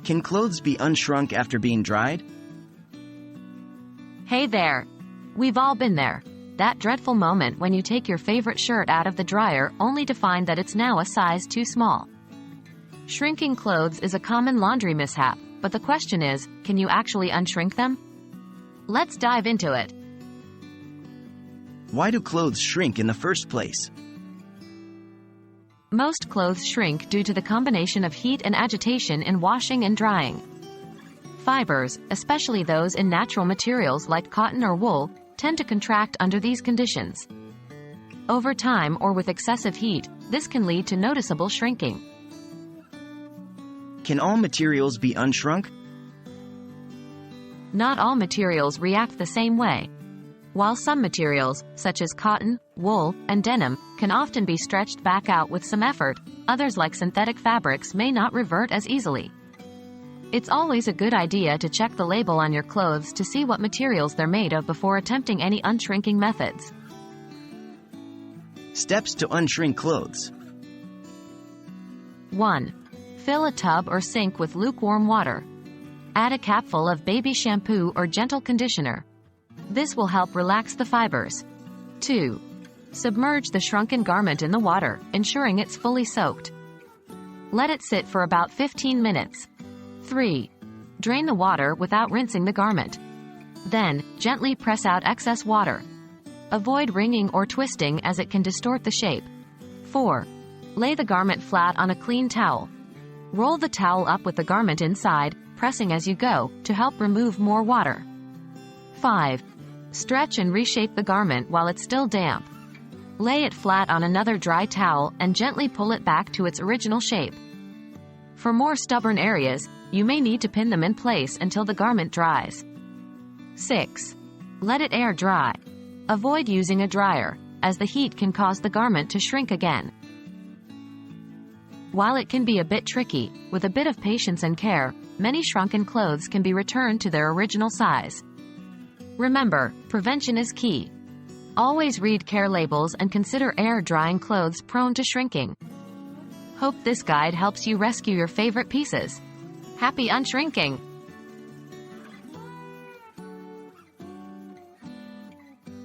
Can clothes be unshrunk after being dried? Hey there! We've all been there. That dreadful moment when you take your favorite shirt out of the dryer only to find that it's now a size too small. Shrinking clothes is a common laundry mishap, but the question is, can you actually unshrink them? Let's dive into it. Why do clothes shrink in the first place? Most clothes shrink due to the combination of heat and agitation in washing and drying. Fibers, especially those in natural materials like cotton or wool, tend to contract under these conditions. Over time or with excessive heat, this can lead to noticeable shrinking. Can all materials be unshrunk? Not all materials react the same way. While some materials, such as cotton, wool, and denim, can often be stretched back out with some effort, others like synthetic fabrics may not revert as easily. It's always a good idea to check the label on your clothes to see what materials they're made of before attempting any unshrinking methods. Steps to unshrink clothes. 1. Fill a tub or sink with lukewarm water. Add a capful of baby shampoo or gentle conditioner. This will help relax the fibers. 2. Submerge the shrunken garment in the water, ensuring it's fully soaked. Let it sit for about 15 minutes. 3. Drain the water without rinsing the garment. Then, gently press out excess water. Avoid wringing or twisting as it can distort the shape. 4. Lay the garment flat on a clean towel. Roll the towel up with the garment inside, pressing as you go, to help remove more water. 5. Stretch and reshape the garment while it's still damp. Lay it flat on another dry towel and gently pull it back to its original shape. For more stubborn areas, you may need to pin them in place until the garment dries. 6. Let it air dry. Avoid using a dryer, as the heat can cause the garment to shrink again. While it can be a bit tricky, with a bit of patience and care, many shrunken clothes can be returned to their original size. Remember, prevention is key. Always read care labels and consider air-drying clothes prone to shrinking. Hope this guide helps you rescue your favorite pieces. Happy unshrinking!